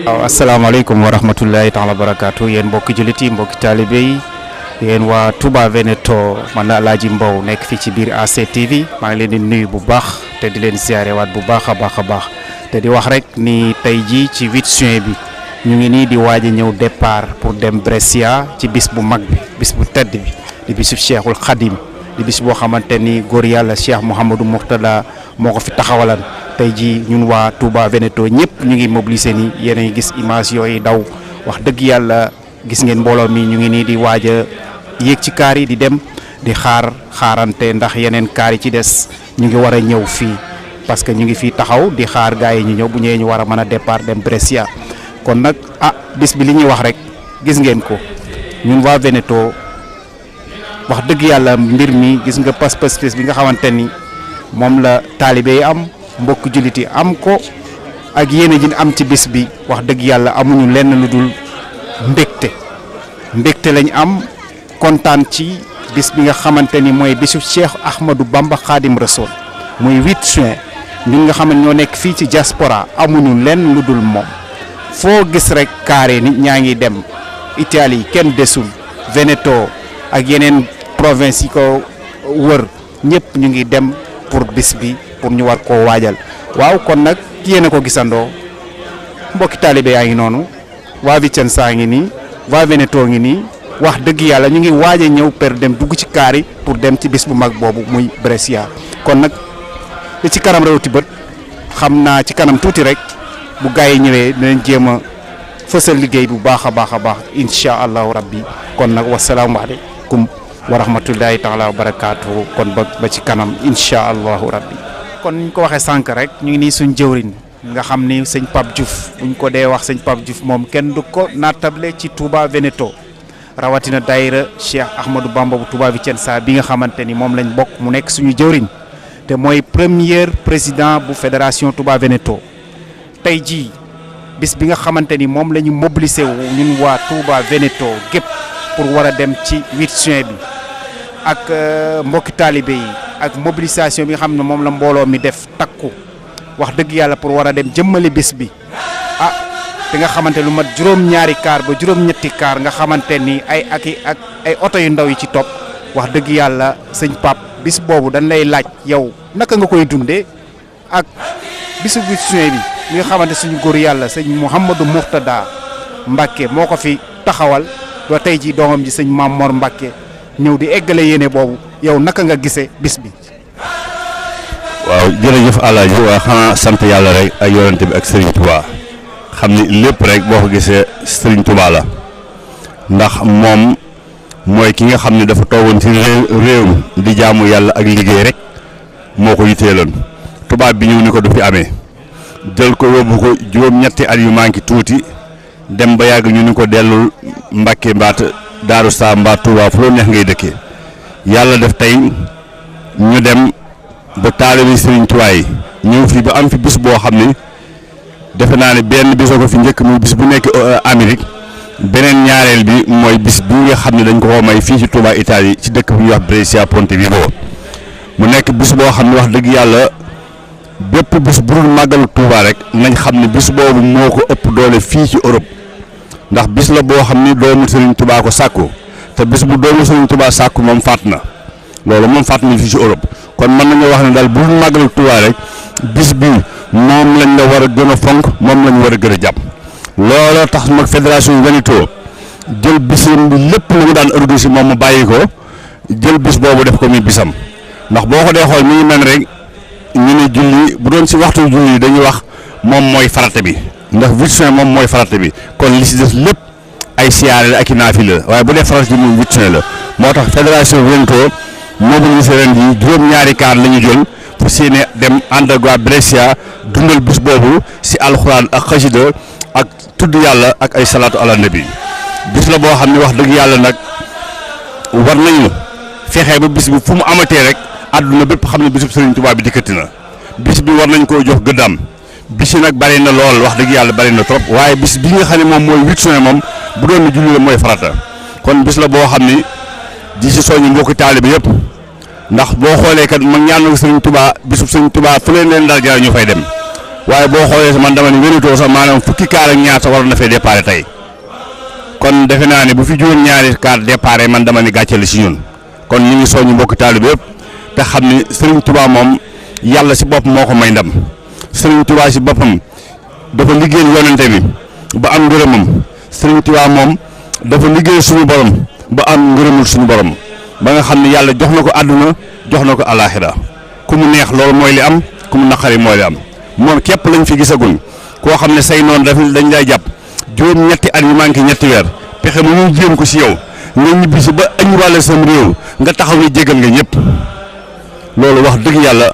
waaw asalaamaaleykum wa rahmatullahi taala wa barakaatu yéen mbokki jullit yi mbokki taalibe yi yéen waa Touba Veneto man la Alaaji Mbow nekk fii ci biir ACTV maa ngi leen di nuyu bu baax te di leen ziare waat bu baax a baax te di wax rek ni tey jii ci 8 juin bi ñu ngi nii di waaj a ñëw départ pour dem Brescia ci bis bu mag bi bis bu tedd bi di bisu Cheikhul Khadim di bis boo xamante ni góor yàlla Cheikh Mouhamadou Mourtada moo ko fi taxawalan tey jii ñun waa Touba Veneto ñëpp ñu ngi mobiliser ni yéen a ngi gis image yooyu daw wax dëgg yàlla gis ngeen mbooloo mi ñu ngi nii di waaj a yéeg ci kaar yi di dem di xaarante ndax yeneen kaar yi ci des ñu ngi war a ñëw fii parce que ñu ngi fii taxaw di xaar gars yi ñu ñëw bu ñëwee ñu war a mën a départ dem Brescia kon nag bis bi li ñuy wax rek gis ngeen ko ñun waa Veneto wax dëgg yàlla mbir mi gis nga pas-pas bi nga xamante ni moom la taalibe yi am mbokk jullit yi am ko ak yéene ji am ci bis bi wax dëgg yàlla amuñu lenn lu dul mbégte lañ am kontaan ci bis bi nga xamante ni mooy bisu Cheikh Ahmadou Bamba Khadim Rassoul muy 8 juin ñun nga xam ne ñoo nekk fii ci diaspora amuñu lenn lu dul moom foo gis rek carré nit ñaa ngi dem Italie kenn desul Veneto ak yeneen province yi ko wër ñëpp ñu ngi dem pour bis bi pour ñu war koo waajal waaw kon nag yéen a ko gisandoo mbokki taalibe yaa ngi noonu waa Vicenza ngi nii waa Veneto ngi nii wax dëgg yàlla ñu ngi waaj a ñëw per dem dugg ci kaar yi pour dem ci bis bu mag boobu muy Brescia kon nag li ci kanam rawati bët xam naa ci kanam tuuti rek bu gaa yi ñëwee dinañ jéem a fësal liggéey bu baax a baax incha allahu rabbi kon nag wasalaamualeykum wa rahmatullahi taala wa barakaatu kon ba ci kanam incha allahu rabbi kon ñu ko waxee sànq rek ñu ngi nii suñ jëwriñ nga xam ni sëñ Pape Diouf buñ ko dee wax sëñ Pape Diouf moom kenn du ko naatable ci Touba Veneto rawatina daayira Cheikh Ahmadou Bamba bu Touba Vicenza bi nga xamante ni moom lañ bokk mu nekk suñu jëwriñ te mooy premier président bu fédération Touba Veneto tey jii bis bi nga xamante ni moom la ñu mobilisé wu ñun waa Touba Veneto gépp pour war a dem ci 8 juin bi ak mbokki taalibe yi ak mobilisation bi nga xam ne moom la mbooloo mi def takku wax dëgg yàlla pour war a dem jëmmali bis bi te nga xamante lu mat juróom-ñaari kaar ba juróom-ñetti kaar nga xamante ni ay oto yu ndaw yi ci topp wax dëgg yàlla sëñ Pape bis boobu dañ lay laaj yow naka nga koy dundee ak bisu 8 juin bi mi nga xamante suñu góor yàlla sëñ Mouhamadou Mourtada Mbacke moo ko fi taxawal ba tey ji doomam ji sëñ Mamor Mbacke ñëw di eggale yéene boobu yow naka nga gisee bis bi. waaw jërëjëf Alaaji waa xanaa sant yàlla rek ak yorante bi ak Serigne Touba xam ni lépp rek boo ko gisee Serigne Touba la ndax moom mooy ki nga xam ne dafa toogoon ci réew di jaamu yàlla ak liggéey rek moo ko yitteeloon tubaab bi ñëw ni ko du fi amee jël ko yóbbu ko juróom-ñetti at yu manqué tuuti dem ba yàgg ñu ni ko dellul Mbàkke mbaat Daaru Salaam mbaa Touba fu la neex ngay dëkkee yàlla def tey ñu dem ba taalibe Serigne Touba yi ñëw fii ba am fi bis boo xam ne defe naa ne benn bisoo ko fi njëkk muy bis bu nekk Amérique beneen ñaareel bi mooy bis bi nga xam ne dañ ko ko may fii ci Touba Italie ci dëkk bu ñuy wax Brescia Ponte Vivo mu nekk bis boo xam ne wax dëgg yàlla bépp bis bu dul màggalu Touba rek nañ xam ne bis boobu moo ko ëpp doole fii ci Europe ndax bis la boo xam ni doomu Serigne Touba ko sàkku te bis bu doomu Serigne Touba sàkku moom faat na loolu moom faat na fii ci Europe kon mën nañoo wax ne daal bu dul màggalu Touba rek bis bi moom lañ la war a gën a fonk moom lañ war a gën a jàpp looloo tax mag fédération Veneto jël bisam bi lépp lu mu daan organisé moom mu bàyyi ko jël bis boobu def ko muy bisam ndax boo ko dee xool mi ngi mel rek ñu ne julli bu doon si waxtu julli dañuy wax moom mooy farata bi ndax 8 juin moom mooy farata bi kon li si des lépp ay siyaare la ak i naafila la waaye bu dee farata bi moom 8 juin la moo tax fédération Veneto mobilisé ren yi juróom-ñaari kaar la ñu jël pour seeni dem ànd ak waa Brescia dundal bis boobu si alxuraan ak xasida ak tudd yàlla ak ay salaatu ala nabi bis la boo xam ne wax dëgg yàlla nag war nañu fexe ba bis bi fu mu amatee rek àdduna bépp xam ne bisub Serigne Touba bi dikkati na bis bi war nañ koo jox gëddaam bis yi nag bari na lool wax dëgg yàlla bari na trop waaye bis bi nga xam ne moom mooy 8 juin moom bu doon ni julli la mooy farata kon bis la boo xam ni di si soññu mbokki taalibe yëpp ndax boo xoolee kat mag ñaan na Serigne Touba bisub Serigne Touba fu leen dal jaar ñu fay dem waaye boo xoolee man dama ne wératoo sax maanaam fukki kaar ak ñaar sax waroon na fee déparé tey kon defe naa ne bu fi juróom ñaari kaar déparé man dama ne gàcce la si ñun kon ñu ngi soññu mbokki taalibe yëpp te xam ni Serigne Touba moom yàlla si bopp moo ko may ndam Serigne Touba si boppam dafa liggéeyal yonente bi ba am ngërëmam Serigne Touba moom dafa liggéeyal suñu borom ba am ngërëmul suñu borom ba nga xam ne yàlla jox na ko àdduna jox na ko alaaxira ku mu neex loolu mooy li am ku mu naqari mooy li am moom képp lañ fi gisaguñ koo xam ne say noonu dañ lay jàpp juróom ñetti at yu manqué ñetti weer pexe mu ñu jéem ko si yow nga ñibbisi ba añu wàlle sam réew nga taxaw ni jégal nga ñëpp loolu wax dëgg yàlla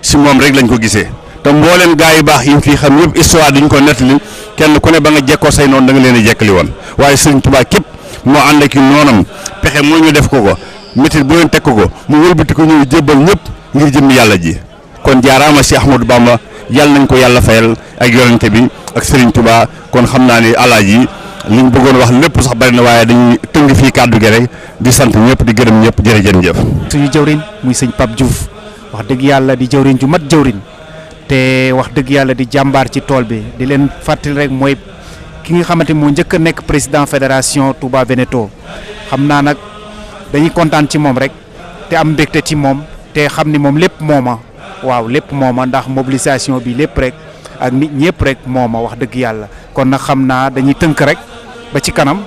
si moom rek lañ ko gisee te mbooleem gaa yu baax yi fii xam yëpp histoire duñ ko nettali kenn ku ne ba nga jekkoo say noonu da nga leen a jekkali woon waaye Serigne Touba képp moo ànd ak noonam pexe moo ñu def ko métit bu leen teg ko mu wëlbati ko ñëw jébbal ñëpp ngir jëm yàlla ji kon jaaraama si Ahmadou Bamba yàlla nañ ko yàlla fayal ak yonente bi ak Serigne Touba kon xam naa ni alaaji liñ bëggoon wax lépp sax bari na waaye dañuy tënk fii kàddu gi rek di sant ñëpp di gërëm ñëpp jërëjëf. suñu jëwriñ muy sëñ Pape Diouf wax dëgg yàlla di jëwriñ ju mat jëwriñ te wax dëgg yàlla di jàmbaar ci tool bi di leen fàttali rek mooy ki nga xamante moo njëkk a nekk président fédération Touba Veneto xam naa nag dañuy kontaan ci moom rek te am mbégte ci moom te xam ni moom lépp mooma waaw lépp mooma ndax mobilisation bi lépp rek ak nit ñëpp rek mooma wax dëgg yàlla kon nag xam naa dañuy tënk rek ba ci kanam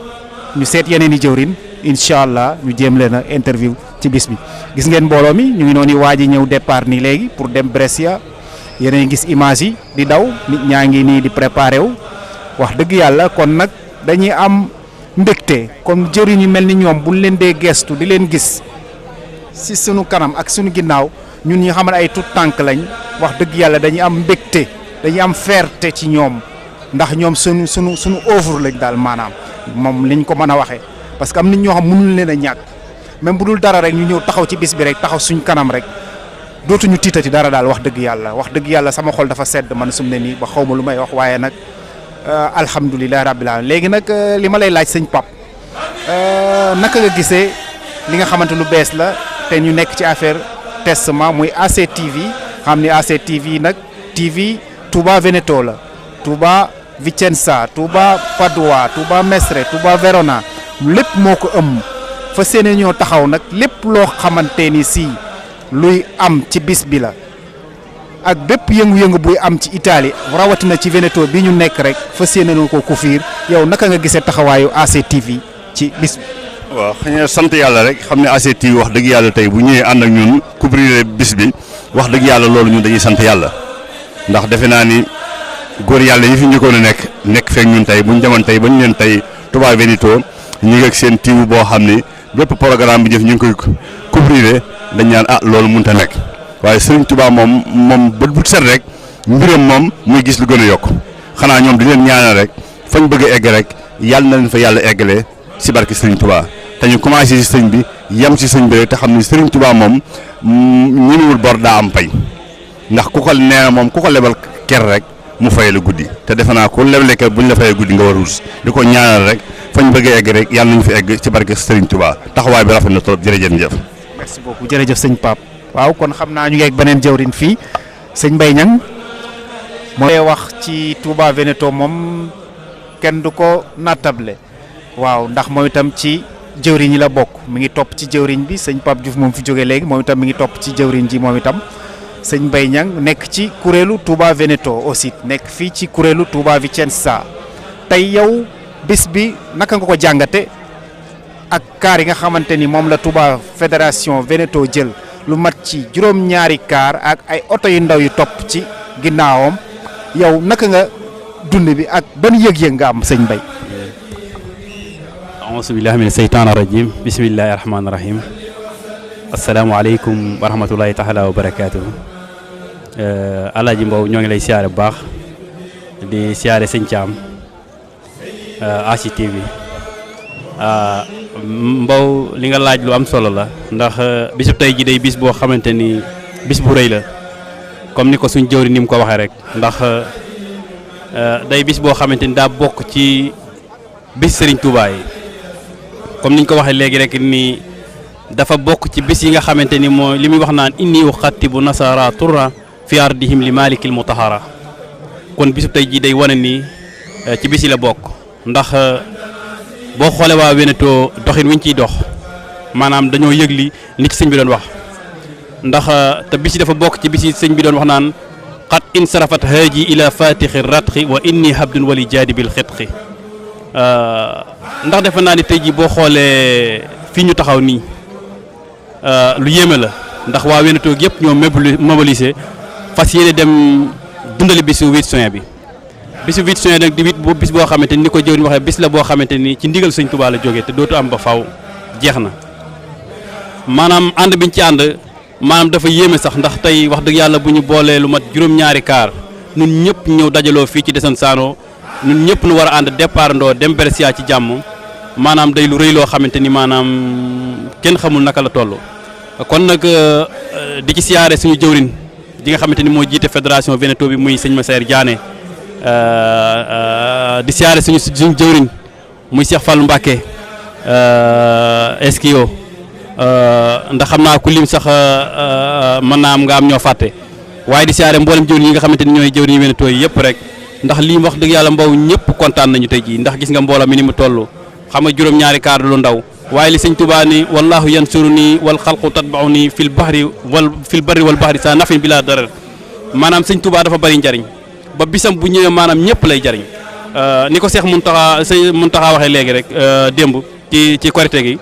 ñu seet yeneen i jëwrin incha allah ñu jéem leen a interview ci bis bi gis ngeen mbooloo mi ñu ngi noonu waaj a ñëw départ nii léegi pour dem Brescia yeneen gis image yi di daw nit ñaa ngi nii di préparé wu wax dëgg yàlla kon nag dañuy am mbégte comme jëriñ yu mel ni ñoom buñ leen dee gestu di leen gis si sunu kanam ak sunu ginnaaw ñun ñi xam ne ay tout tànk lañ wax dëgg yàlla dañuy am mbégte dañuy am fierté ci ñoom ndax ñoom sunu œuvre lañ daal maanaam moom liñ ko mën a waxee parce que am nit ñoo xam mënuñ leen a ñàkk même bu dul dara rek ñu ñëw taxaw ci bis bi rek taxaw suñ kanam rek dootuñu tiitati dara daal wax dëgg yàlla sama xol dafa sedd man sum ne nii ba xaw ma lu may wax waaye nag alhamdulilah rabbil alamin léegi nag li ma lay laaj sëñ Pape naka nga gisee li nga xamante lu bees la te ñu nekk ci affaire testament muy ACTV xam ni ACTV nag TV Touba Veneto la Touba Vicenza Touba Padua Touba Mestre Touba Verona lépp moo ko ëmb fa seene ñoo taxaw nag lépp loo xamante ni si luy am ci bis bi la ak bépp yëngu-yëngu buy am ci Italie rawatina ci Veneto bi ñu nekk rek fa seene noo ko couvrir yow naka nga gisee taxawaayu ACTV ci bis bi. waaw xëy na sant yàlla rek xam ne ACTV wax dëgg yàlla tey bu ñëwee ànd ak ñun couvrir bis bi wax dëgg yàlla loolu ñun dañuy sant yàlla ndax defe naa ni góor yàlla yi fi njëkkoon a nekk feek ñun tey bu ñu demoon tey ba ñu leen tey Touba Veneto ñu ngi ak seen tiiw boo xam ni bépp programme bi jëf ñu ngi koy couvrir dañ ñaan loolu mënut a nekk waaye Serigne Touba moom bët bu set rek mbiram moom muy gis lu gën a yokk xanaa ñoom di leen ñaanal rek fañ bëgg a egg rek yàlla na leen fa yàlla eggalee si barke Serigne Touba te ñu commencé si sëñ bi yem si sëñ bi rek te xam ni Serigne Touba moom ñëwul bor daa am pay ndax ku ko nee na moom ku ko lebal ker rek mu fay la guddi te defe naa ku lebale ker buñ la fayee guddi nga war a rus di ko ñaanal rek fañ bëgg a egg rek yàlla nañu fi egg ci barke Serigne Touba taxawaay bi rafet na trop jërëjëf. merci beaucoup jërëjëf sëñ Pape. waaw kon xam naa ñu ngi ak beneen jëwrin fii sëñ Mbaye Niang mooy wax ci Touba Veneto moom kenn du ko nattable waaw ndax moom itam ci jëwriñ yi la bokk mi ngi topp ci jëwriñ bi sëñ Pape Diouf moom fi jóge léegi moom itam mi ngi topp ci jëwriñ ji moom itam sëñ Mbaye Niang nekk ci kuréelu Touba Veneto aussi nekk fii ci kuréelu Touba Vicenza tey yow bis bi naka nga ko jàngate ak kaar yi nga xamante ni moom la Touba fédération Veneto jël lu mat ci juróom-ñaari kaar ak ay oto yu ndaw yu topp ci ginnaawam yow naka nga dund bi ak ban yëg-yëg nga am sëñ Mbaye. auzu billahi mina seytaani rajim bismillahi rahmaani rahim asalaamaaleykum wa rahmatulahi taala wa barakaatuhu Alaaji Mbow ñoo ngi lay siyaare bu baax di siyaare sëñ Thiam ACTV Mbow li nga laaj lu am solo la ndax bisu tey ji day bis boo xamante ni bis bu rëy la comme ni ko suñ jëwri ni mu ko waxee rek ndax day bis boo xamante ni daa bokk ci bis Serigne Touba yi comme niñ ko waxee léegi rek ni dafa bokk ci bis yi nga xamante ni mooy li muy wax naan inni uxattibu nasara turra fi ardihim li malikil mutahara kon bisu tey ji day wane ni ci bis yi la bokk ndax boo xoolee waa Wénéto doxin wi ñu ciy dox maanaam dañoo yëg li ci sëñ bi doon wax ndax te bis yi dafa bokk ci bis yi sëñ bi doon wax naan qad insarafat haaji ila fatixi ratxi wa inni habdun wali jaadibil xitxi ndax defe naa ni tey jii boo xoolee fii ñu taxaw nii lu yéeme la ndax waa Wénéto yëpp ñoo mobilisé fas yéene dem dundali bisu 8 juin bi bisu 8 juin nag di bis boo xamante ni ko jëwriñ waxee bis la boo xamante ni ci ndigal sëñ Touba la jógee te dootu am ba faw jeex na maanaam ànd biñ ci ànd maanaam dafa yéeme sax ndax tey wax dëgg yàlla bu ñu boolee lu mat juróom-ñaari kaar ñun ñëpp ñëw dajaloo fii ci Desenzano ñun ñëpp nu war a ànd départ ndoo dem Brescia ci jàmm maanaam day lu rëy loo xamante ni maanaam kenn xamul naka la toll kon nag di ci siyaare suñu jëwriñ di nga xamante ni moo jiite fédération Wénéto bi muy sëñ Massaer Diané di siyaare suñu jëwriñ muy Cheikh Fallou Mbacké Eskio ndax xam naa ku lim sax mën naa am nga am ñoo fàtte waaye di siyaare mboolem jëwriñ yi nga xamante ni ñooy jëwriñ Wénéto yi yëpp rek ndax lii wax dëgg yàlla Mbow ñëpp kontaan nañu tey jii ndax gis nga mbooloo mi ni mu toll xam nga juróom-ñaari kaar lu ndaw waaye li sëñ Touba ni wallahu yansuruni wal xalqu tatbauni fil barri wal bahri sa nafin bila darar maanaam sëñ Touba dafa bari njariñ ba bisam bu ñëwee maanaam ñëpp lay jariñ ni ko Cheikh Mountakha waxee léegi rek démb ci korite gi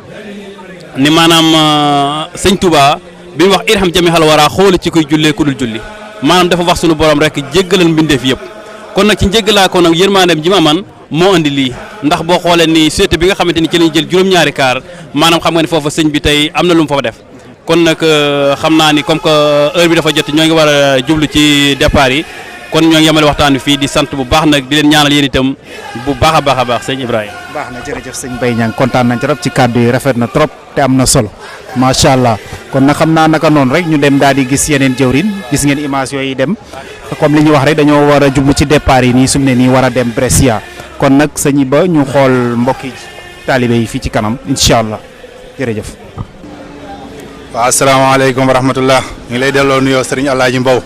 ni maanaam sëñ Touba bi mu wax irham jami xal wara xooli ci koy jullee ku dul julli maanaam dafa wax sunu borom rek jéggalal mbindeef yëpp kon nag ci njéggalaa ko nag yërmandeem ji ma man moo andi lii ndax boo xoolee ni société bi nga xamante ni ci lañu jël juróom-ñaari kaar maanaam xam nga ni foofa sëñ bi tey am na lu mu fa def kon nag xam naa ni comme que heure bi dafa jot ñoo ngi war a jublu ci départ yi kon ñoo ngi yemale waxtaan wi fii di sant bu baax nag di leen ñaanal yéen itam bu baax a baax sëñ Ibrahima. baax na jërëjëf sëñ Baye Niang kontaan nañ trop ci kàddu yi rafet na trop te am na solo macha allah kon nag xam naa naka noonu rek ñu dem daal di gis yeneen jëwrin gis ngeen image yooyu dem comme li ñu wax rek dañoo war a jublu ci départ yi nii su mu ne nii war a dem Brescia kon nag sëñ ba ñu xool mbokki taalibe yi fii ci kanam incha allah jërëjëf. waaw asalaamaaleykum wa rahmatullah ñu ngi lay delloo nuyoo sëriñ Alaaji Mbow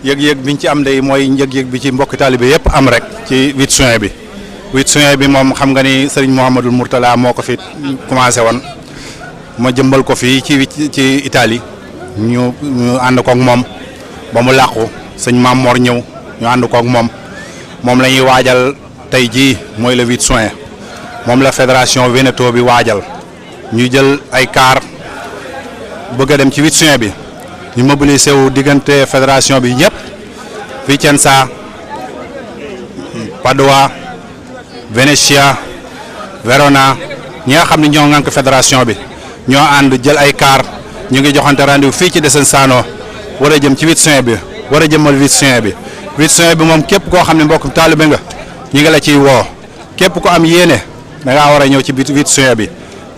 yëg-yëg biñ ci am day mooy yëg-yëg bi ci mbokki taalibe yëpp am rek ci 8 juin bi 8 juin bi moom xam nga ni sëriñ Mouhamadul Mourtala moo ko fi commencé woon ma jëmbal ko fii ci Italie ñu ànd koog moom ba mu làqu sëñ Maam Mor ñëw ñu ànd koog moom la ñuy waajal tey jii mooy le 8 juin moom la fédération Wénéto bi waajal ñu jël ay car bëgg a dem ci 8 juin bi ñu mobilisé wu diggante fédération bi ñëpp Vicenza Padova Venezia Verona ñi nga xam ne ñoo ŋànk fédération bi ñoo ànd jël ay car ñu ngi joxante rendez-vous fii ci Desenzano war a jëm ci 8 juin bi war a jëmal 8 juin bi 8 juin bi moom képp koo xam ne mbokk taalibe nga ñi ngi la ciy woo képp ko am yéene da ngaa war a ñëw ci 8 juin bi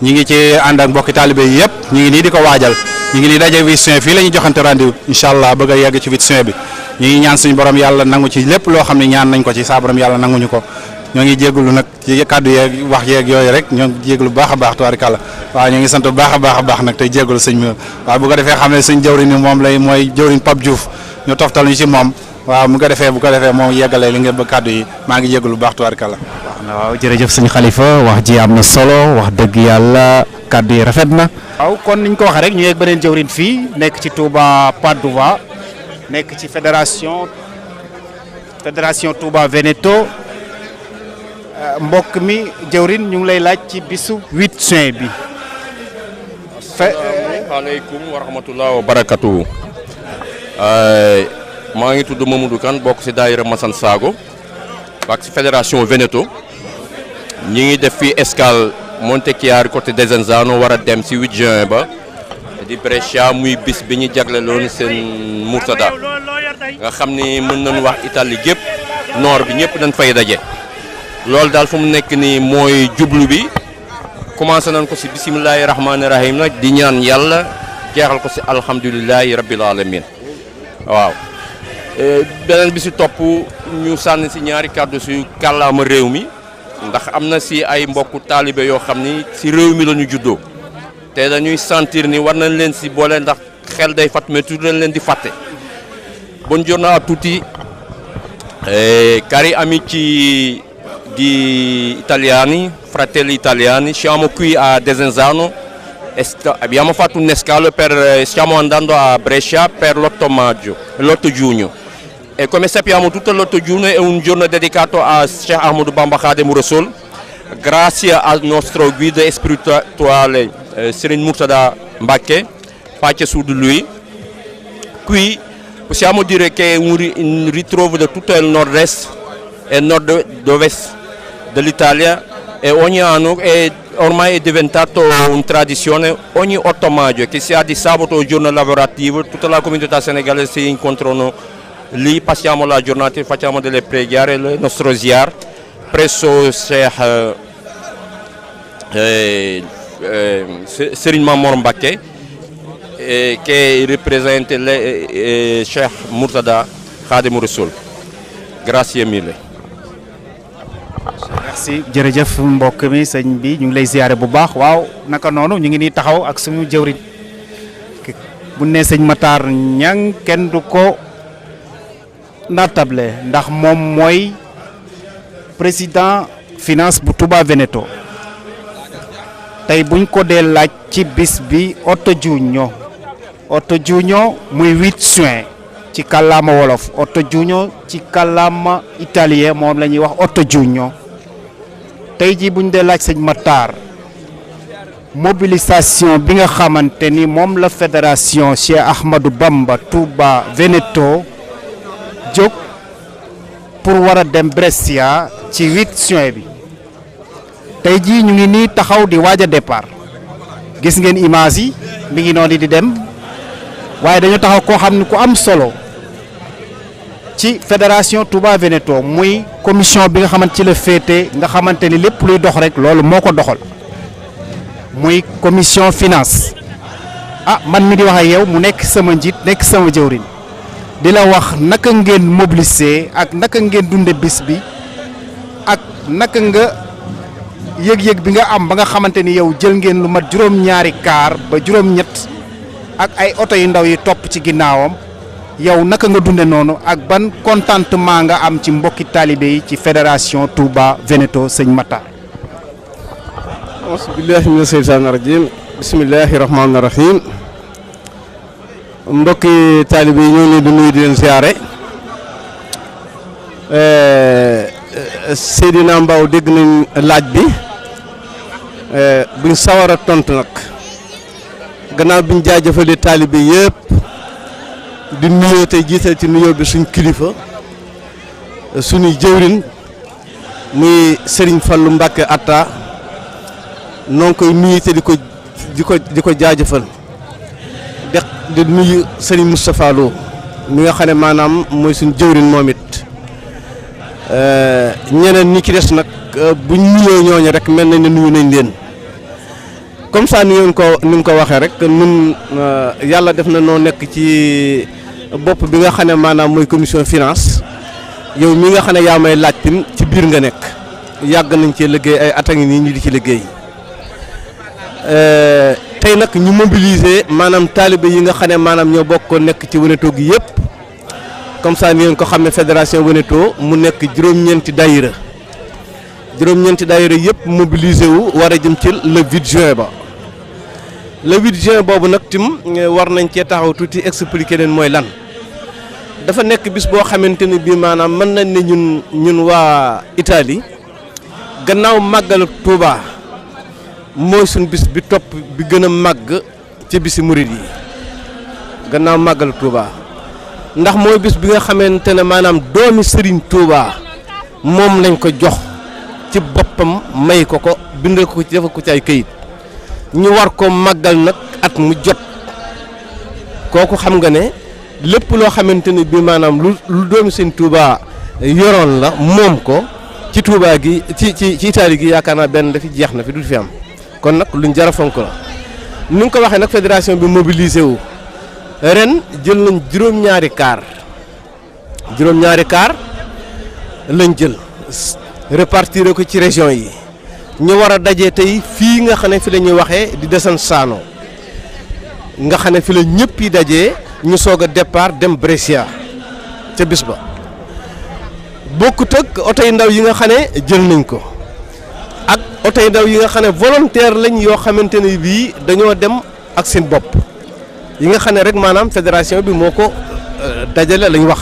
ñi ngi ci ànd ak mbokki taalibe yi yëpp ñi ngi nii di ko waajal ñi ngi nii daje 8 juin fii la ñu joxante rendez-vous incha allah bëgg a yegg ci 8 juin bi ñu ngi ñaan suñu borom yàlla nangu ci lépp loo xam ne ñaan nañ ko ci saa borom yàlla nanguñu ko ñoo ngi jégalu nag ci kàddu yeeg wax yeeg yooyu rek ñoo ngi jégalu bu baax a baax tubaarikàlla waaw ñoo ngi sant bu baax a baax nag tey jégalu sëñ bi waaw bu ko defee xam ne sëñ jëwriñ ni moom lay mooy jëwriñ Pape Diouf ñu toftal ñu ci moom waaw bu ko defee moom yeggalee li nga ba kàddu yi maa ngi jégalu bu baax tubaarikàlla waaw jërëjëf sëñ Khalifa wax ji am na solo wax dëgg yàlla kàddu yi rafet na. waaw kon niñ ko waxee rek ñu yegg beneen jëwriñ fii nekk ci Touba Padova nekk ci fédération Touba Veneto mbokk mi jëwriñ ñu ngi lay laaj ci bisu 8 juin bi. asalaamaaleykum wa rahmatulah wa barakatuhu. maa ngi tudd Mamadou Kane bokk ci daayira Massane Sago ak ci fédération Veneto ñi ngi def fii escale Montechiari côté Desenzano war a dem ci 8 juin ba di Brescia muy bis bi ñu jagleloon seen Murtada nga xam ni mën nañu wax Italie gépp nord bi ñëpp dañ fay daje loolu daal fu mu nekk nii mooy jublu bi commencé nañ ko si bisimilahi rahmaani rahim nag di ñaan yàlla jeexal ko si alhamdulilahi rabbil alamin waaw. beneen bi si topp ñu sànni si ñaari kàddu si kàllaama réew mi ndax am na si ay mbokku taalibe yoo xam ni si réew mi la ñu juddoo te dañuy sentir ni war nañ leen si boole ndax xel day fàtt mais tuuti leen di fàtte. Buongiorno a tutti, cari amici di italiani, fratelli italiani, siamo qui a Desenzano, abbiamo fatto un scalo stiamo andando a Brescia per l'8 giugno. E come sappiamo tutto l'8 giugno è un giorno dedicato a Sheikh Ahmadou Bamba Khadim Rassoul, grazie al nostro guida spirituale Serigne Murtada Mbacké, pace su di lui. Qui possiamo dire che è un ritrovo di tutto il nord-est e nord-ovest dell'Italia e ogni anno ormai è diventato una tradizione, ogni 8 maggio, che sia di sabato o giorno lavorativo, tutta la comunità senegalese si incontrano lì, passiamo la giornata, facciamo delle preghiere, il nostro ziar presso Sheikh Serigne Mamour Mbacké, che rappresenta Cheikh Murtada Khadim Rassoul. Grazie mille. merci jërëjëf mbokk mi sëñ bi ñu ngi lay ziare bu baax waaw naka noonu ñu ngi nii taxaw ak suñu jëwriñ bu ne sëñ Matar Niang kenn du ko naatable ndax moom mooy président finance bu Touba Veneto tey buñ ko dee laaj ci bis bi 8 giugno muy 8 juin ci kàllaama wolof 8 giugno ci kàllaama italien moom la ñuy wax 8 giugno tey jii buñ dee laaj sëñ Matar mobilisation bi nga xamante ni moom la fédération Cheikh Ahmadou Bamba Touba Veneto jóg pour war a dem Brescia ci 8 juin bi tey jii ñu ngi nii taxaw di waaj a départ gis ngeen image yi mi ngi noonu di dem waaye dañoo taxaw koo xam ne ku am solo ci fédération Touba Veneto muy commission bi nga xamante ci la féete nga xamante ni lépp luy dox rek loolu moo ko doxal muy commission finance man mi di wax ak yow mu nekk sama njiit nekk sama jëwriñ di la wax naka ngeen mobiliser ak naka ngeen dunde bis bi ak naka nga yëg-yëg bi nga am ba nga xamante ni yow jël ngeen lu mat juróom-ñaari kaar ba juróom-ñett ak ay oto yu ndaw yi topp ci ginnaawam yow naka nga dunde noonu ak ban contentement nga am ci mbokki taalibe yi ci fédération Touba Veneto sëñ Matar. auzu billaahi mina seytaani rajiim bismillaahi rahmaani rahiim mbokki taalibe yi ñoo ngi leen di nuyu di leen ziare Seydina Mbaw dégg nañ laaj bi buñ sawar a tontu nag gannaaw biñ jaajëfalee taalibe yëpp di nuyoo tey jiital ci nuyoo bi suñ kilifa suñuy jëwrin muy Serigne Fallou Mbacké Atta noo ngi koy nuyu te di ko jaajëfal di nuyu Serigne Moustapha Lo mi nga xam ne maanaam mooy suñ jëwrin moom it ñeneen ñi ci des nag buñ nuyoo ñooñu rek mel nañ ne nuyu nañ leen comme ça ni nga ko waxee rek nun yàlla def na noo nekk ci bopp bi nga xam ne maanaam mooy commission finance yow mi nga xam ne yaa may laaj tim ci biir nga nekk yàgg nañ cee liggéey ay at a ngi nii ñu di ci liggéey tey nag ñu mobiliser maanaam taalibe yi nga xam ne maanaam ñoo bokk nekk ci Veneto gi yëpp comme ça ni ngeen ko xam ne fédération Veneto mu nekk juróom-ñeenti daayira yëpp mobilisé wu war a jëm ci le 8 juin ba le 8 juin boobu nag tim war nañ cee taxaw tuuti expliquer leen mooy lan dafa nekk bis boo xamante ne bii maanaam mën nañ ne ñun waa Italie gannaaw màggal Touba mooy suñ bis bi topp bi gën a màgg ci bisi murid yi gannaaw màggal Touba ndax mooy bis bi nga xamante ne maanaam doomi Serigne Touba moom lañ ko jox ci boppam may ko bindal ko ci defal ko ci ay këyit ñu war ko màggal nag at mu jot kooku xam nga ne lépp loo xamante ne bii maanaam lu doomi Serigne Touba yoroon la moom ko ci Touba gi ci Italie gi yaakaar naa benn dafi jeex na fi du fi am kon nag luñ jar a fonk la ni nga ko waxee nag fédération bi mobilisé wu ren jël nañ juróom-ñaari kaar lañ jël répartir ko ci région yi ñu war a daje tey fii nga xam ne fi la ñuy waxee di Desenzano nga xam ne fi la ñëpp yi dajee ñu soog a départ dem Brescia ca bis ba bokkut ak oto yu ndaw yi nga xam ne jël nañ ko ak oto yu ndaw yi nga xam ne volontaire lañ yoo xamante ne bii dañoo dem ak seen bopp yi nga xam ne rek maanaam fédération bi moo ko dajale lañ wax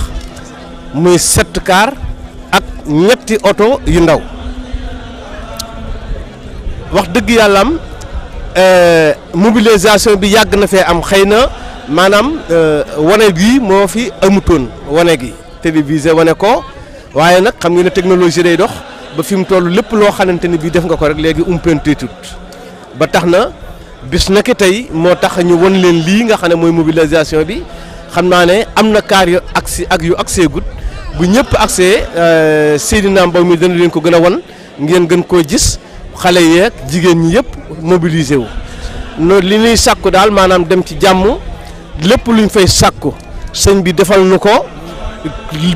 muy 7 car ak ñetti oto yu ndaw wax dëgg yàlla am mobilisation bi yàgg na fee am xëy na maanaam wane gi moo fi amutoon wane gi télévisé wane ko waaye nag xam nga ne technologie day dox ba fi mu toll lépp loo xamante ni bii def nga ko rek léegi umpenteetut ba tax na bis na ki tey moo tax ñu won leen lii nga xam ne mooy mobilisation bi xam naa ne am na kaar yu agsi ak yu agsee gut bu ñëpp agsee Seydina Mbow mi dana leen ko gën a won ngeen gën koo gis xale yeeg jigéen ñi yëpp mobilisé wu no li ñuy sàkku daal maanaam dem ci jàmm lépp luñ fay sàkku sëñ bi defal nu ko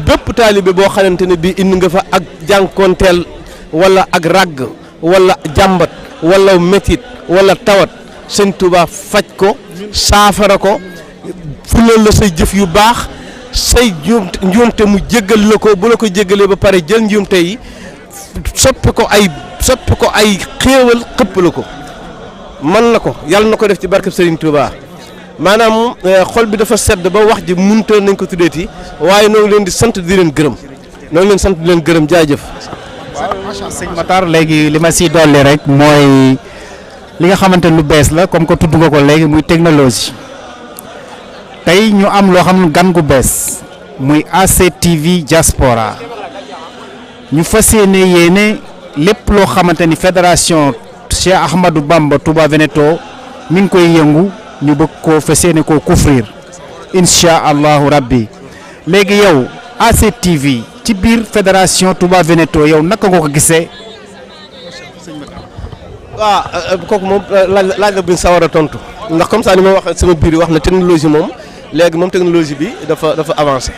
bépp taalibe boo xamante ne bii indi nga fa ak jànkoonteel wala ak ràgg wala jàmbat wala métit wala tawat sëñ Touba faj ko saafara ko fulal la say jëf yu baax say njuumte mu jéggal la ko bu la ko jéggalee ba pare jël njuumte yi soppi ko ay xéewal xëpp la ko man na ko yàlla na ko def ci barkeb Serigne Touba maanaam xol bi dafa sedd ba wax ji munta nañ ko tuddeeti waaye noo ngi leen di sant di leen gërëm jaajëf. waaw macha Allah sëñ Matar léegi li ma siy dolli rek mooy li nga xamante lu bees la comme que tudd nga ko léegi muy technologie tey ñu am loo xam ne gan gu bees muy ACTV Diaspora ñu fas yéene lépp loo xamante ni fédération Cheikh Ahmadou Bamba Touba Veneto mi ngi koy yëngu ñu bëgg koo fas yéene koo couvrir incha allahu rabbi léegi yow ACTV ci biir fédération Touba Veneto yow naka nga ko gisee. waaw kooku moom laaj la buñ sawar a tontu ndax comme ça ni ma wax sama biir wax na technologie moom léegi moom technologie bi dafa avancé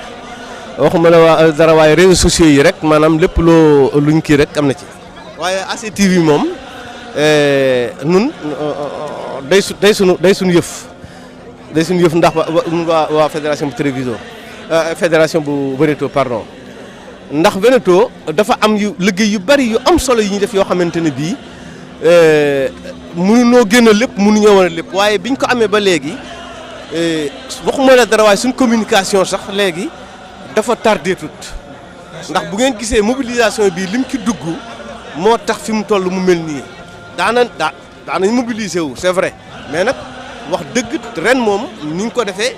waxuma la waa dara waaye réseaux sociaux yi rek maanaam lépp luñ kii rek am na ci waaye ACTV moom nun day sunu yëf ndax waa fédération bu télévision fédération bu Veneto pardon ndax Veneto dafa am liggéey yu bari yu am solo yi ñuy def yoo xamante ne bii mënuñoo génn lépp mënuñoo wane lépp waaye biñ ko amee ba léegi waxuma la dara waaye suñ communication sax léegi dafa tardé tut ndax bu ngeen gisee mobilisation bi lim ci dugg moo tax fi mu toll mu mel nii daanañ mobiliser wu c'est vrai mais nag wax dëgg ren moom ni ñu ko defee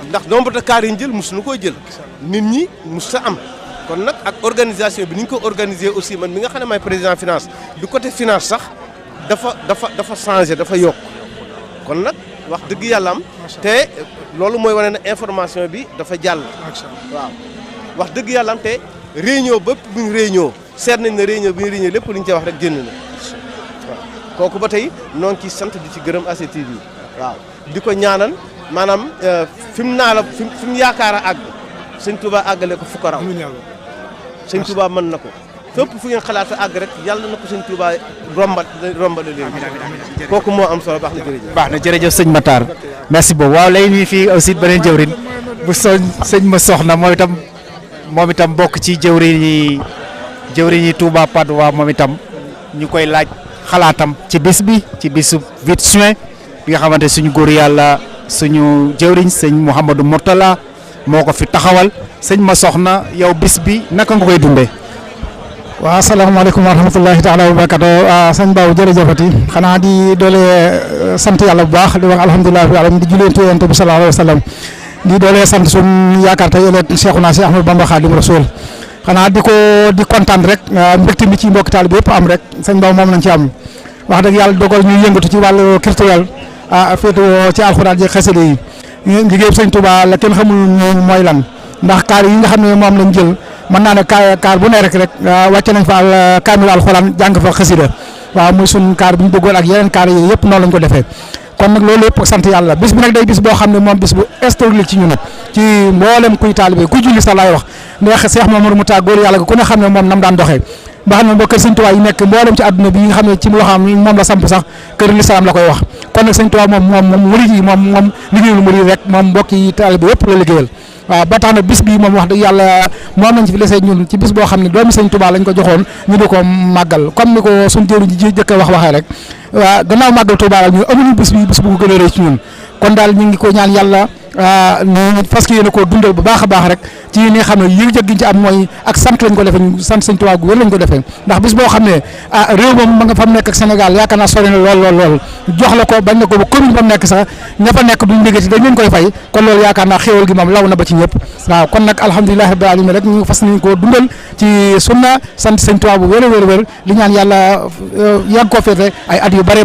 ndax nombre de cars yi ñu jël mosuñu koo jël nit ñi mos sa am kon nag ak organisation bi ni ñu ko organiser aussi man mi nga xam ne maay président finance du côté finance sax dafa changé dafa yokk kon nag wax dëgg yàlla am te loolu mooy wane ne information bi dafa jàll waaw wax dëgg yàlla am te réunion bépp bu ñu réunion seet nañ ne réunion bi ñu réunion lépp lu ñu ci wax rek génn na waaw kooku ba tey noo ngi ciy sant di ci gërëm ACTV waaw di ko ñaanal maanaam fi mu naa la fi mu yaakaar a àgg sëñ Touba àggale ko fu ko raw sëñ Touba mën na ko fépp fu ngeen xalaat a àgg rek yàlla na ko sëñ Touba rombale leen kooku moo am solo baax na jërëjëf sëñ Matar merci beaucoup waaw lay nii fii aussi beneen jëwrin bu sëñ ma soxna moom itam bokk ci jëwrin yi Touba Padoua moom itam ñu koy laaj xalaatam ci bis bi ci bisu 8 juin bi nga xamante suñu góor yàlla suñu jëwriñ sëñ Mouhamadou Mourtala moo ko fi taxawal sëñ ma soxna yow bis bi naka nga koy dundee. waaw asalaamaaleykum wa rahmatullahi taala wa barakatu sëñ Ba jërëjëfati xanaa di doole sant yàlla bu baax di wax alhamdulilah rabbil alamin di jullee Yonent bi sallallahu alayhi wa sallam di doole sant suñu yaakaar tey ëllëg Cheikhuna Cheikh Ahmadou Bamba Khadim Rasoul xanaa di kontaan rek mbégte mi ci mbokk taal bi yëpp am rek sëñ Ba moom lañ ci am wax dëgg yàlla dogal ñuy yëngatu ci wàllu culturel féetewoo ci alxuraan ji xasida yi liggéey sëñ Touba la kenn xamul mooy lan ndax kaar yi nga xam ne moom lañ jël mën naa ne kaar bu ne rek wàcce nañ fa kaamil alxuraan jàng fa xasida waaw muy suñ kaar bi ñu bëggoon ak yeneen kaar yooyu yëpp noonu lañ ko defee kon nag loolu yëpp sant yàlla bis bi nag day bis boo xam ne moom bis bu historique la ci ñun ci mboolem kuy taalibe ku julli sax laay wax ndax Cheikh Mamadou Mouta góor yàlla ku ne xam ne moom nam daan doxee ba xam ne boo kër Sëñ Tuubaa yi nekk mboolem ci àdduna bi yi nga xam ne ci loxoom moom la samp sax kër lislaam la koy wax kon nag Sëñ Tuubaa moom murid yi moom liggéeyul murid rek moom mbokki taalibe yëpp la liggéeyal waaw ba tax na bis bii moom wax dëgg yàlla moom nañ ci fi lesee ñun ci bis boo xam ne doomi Sëñ Tuubaa lañ ko joxoon ñu di ko màggal comme ni ko suñ jëriñ ji jëkk waxee rek waaw gannaaw màggal Tuubaa la ñu amuñu bis bi bis bu ko gën a rëy ci ñun kon daal ñu ngi ko ñaan yàlla ñu fas yéene koo dundal bu baax a baax rek ci li nga xam ne yëg-yëg gi ñu ci am mooy ak sant lañ ko defee ñu sant Sëñ Tuubaa gu wér lañ ko defee ndax bis boo xam ne réew moom ma nga fa mu nekk ak Sénégal yaakaar naa sori na lool jox la ko bañ na ko ba commune ba mu nekk sax ña fa nekk duñ liggéey dañ leen koy fay kon loolu yaakaar naa xéewal gi moom law na ba ci ñëpp waaw kon nag alhamdulilah rabbil alamin rek ñu fas nañ koo dundal ci sunna sant Sëñ Tuubaa bu wér li ñaan yàlla yàgg koo féete ay at yu bari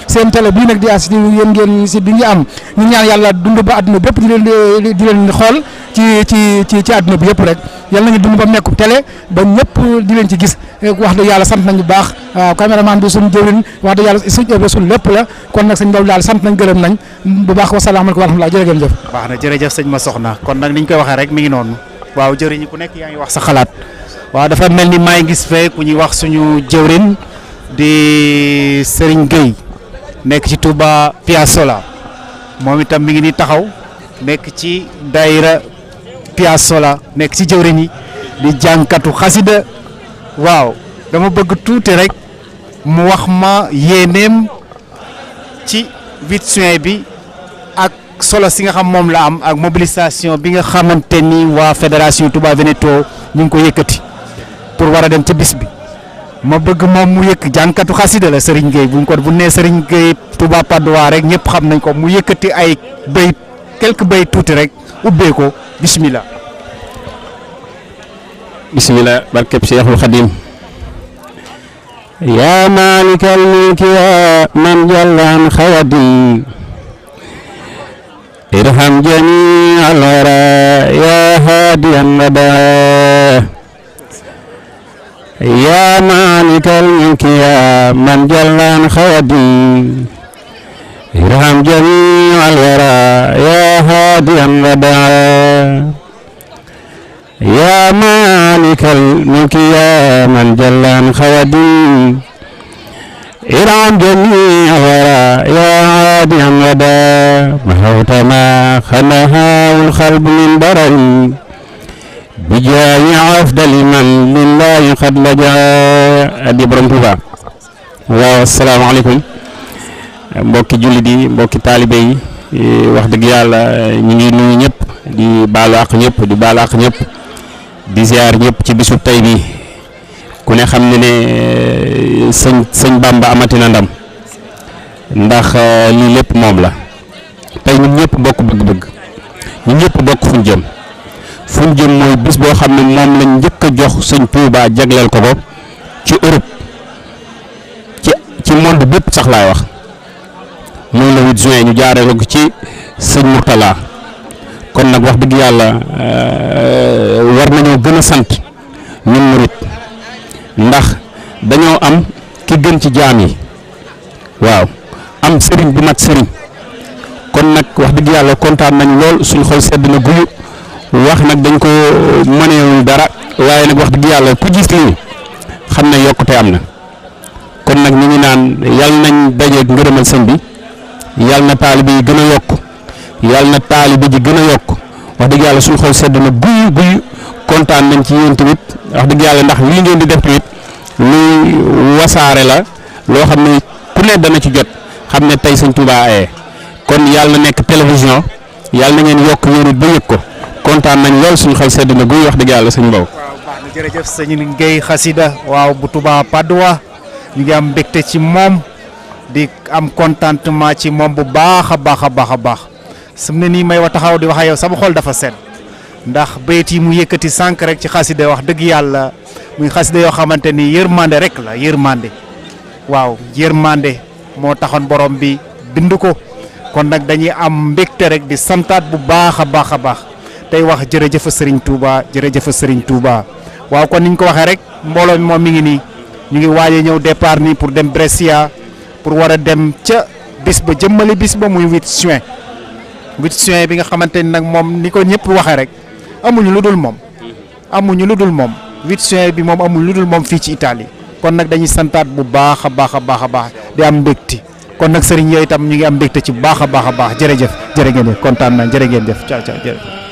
seen télé bii nag di as yéen ngeen si bi ngi am ñu ñaan yàlla dund ba àdduna bépp di leen xool ci àdduna bi yëpp rek yàlla nañu dund ba mu nekk télé ba ñëpp di leen ci gis wax dëgg yàlla sant nañ bu baax waaw caméraman bi suñu jëwriñ wax dëgg yàlla suñu lépp la kon nag sëñ Mbaw daal sant nañ gërëm nañ bu baax wasalaamaaleykum wa rahmatulah jërë ngeen jëf. baax na jërëjëf sëñ ma soxna kon nag ni ñu koy waxee rek mi ngi noonu waaw jëriñ ku nekk yaa ngi wax sa xalaat waaw dafa mel ni maa ngi gis fee ku ñuy wax suñu jëwriñ di Serigne Gueye nekk ci Touba Piazzola moom itam mi ngi ni taxaw nekk ci daayira Piazzola nekk ci jëwriñ yi di jànkatu xasida waaw dama bëgg tuuti rek mu wax ma yéeneem ci 8 juin bi ak solo si nga xam moom la am ak mobilisation bi nga xamante ni waa fédération Touba Veneto ñu ngi ko yëkkati pour war a dem ca bis bi ma bëgg moom mu yëkk jànkatu xasida la Serigne Gueye bu nee Serigne Gueye Touba Padoa rek ñëpp xam nañ ko mu yëkkati ay bayit quelques bayit tuuti rek ubbee ko bismillah barkeb Cheikhul Khadim yaa maalikal mulki yaa man jallaan xawadim irham jamii al wara yaa haadiyan radaa yaa maalikal mulki yaa man jallaan xawadim irham jamii al wara yaa haadiyan radaa yaa maalikal mulki yaa man jallaan xawadim irham jamii al wara yaa haadiyan radaa mahawta maa xanahaawul xalbu min darari bijaayi afdali man lillahi xad lajaa di borom Tuuba waaw asalaamaaleykum mbokki jullit yi mbokki taalibe yi wax dëgg yàlla ñu ngi nuyu ñëpp di baalu àq ñëpp di ziar ñëpp ci bisub tey bi ku ne xam ne sëñ Bamba amati na ndam ndax lii lépp moom la tey ñun ñëpp bokk bëgg-bëgg ñun ñëpp bokk fuñ jëm mooy bis boo xam ne moom lañ njëkk a jox sëñ Touba jagleel ko ci Europe ci monde bépp sax laay wax mooy le 8 juin ñu jaaree ko ci sëñ Mourtala kon nag wax dëgg yàlla war nañoo gën a sant ñun murit ndax dañoo am ki gën ci jaam yi waaw am sëriñ bu mat sëriñ kon nag wax dëgg yàlla kontaan nañ lool suñu xol sedd na guyu wax nag dañ ko mëneewul dara waaye nag wax dëgg yàlla ku gis lii xam ne yokkute am na kon nag ñu ngi naan yàlla nañ dajeeg ngërëmal sëñ bi yàlla na taalibe yi gën a yokk yàlla na taalibe ji gën a yokk wax dëgg yàlla suñu xol sedd na guyu kontaan nañ ci yéen tamit wax dëgg yàlla ndax lii ngeen di def tamit luy wasaare la loo xam ne ku ne dana ci jot xam ne tey sëñ Touba aye kon yàlla na nekk télévision yàlla na ngeen yokk yéen it ba yëg ko kontaan nañ lool suñu xel sedd na guy wax dëgg yàlla sëñ Mbow. waaw baax na jërëjëf sëñ Gueye xasida waaw bu Touba Padoa ñu ngi am mbégte ci moom di am contentement ci moom bu baax a baax su ne nii may wa taxaw di wax ak yow sama xol dafa sedd ndax bayit yi mu yëkkati sànq rek ci xasida wax dëgg yàlla muy xasida yoo xamante ni yërmande rek la yërmande waaw yërmande moo taxoon borom bi bind ko kon nag dañuy am mbégte rek di santaat bu baax a baax tey wax jërëjëf Serigne Touba jërëjëf Serigne Touba waaw kon niñ ko waxee rek mbooloo mi moom mi ngi nii ñu ngi waaj a ñëw départ nii pour dem Brescia pour war a dem ca bis ba jëmmali bis ba muy 8 juin 8 juin bi nga xamante ni nag moom ni ko ñëpp waxee rek amuñu lu dul moom. amuñu lu dul moom 8 juin bi moom amul lu dul moom fii ci Italie kon nag dañuy santaat bu baax a baax a baax a baax di am mbégte kon nag sëriñ yooyu itam ñu ngi am mbégte ci bu baax a baax a baax jërëjëf jërë ngeen jëf kontaan nañ jërë ngeen jëf ciao ciao jërëjëf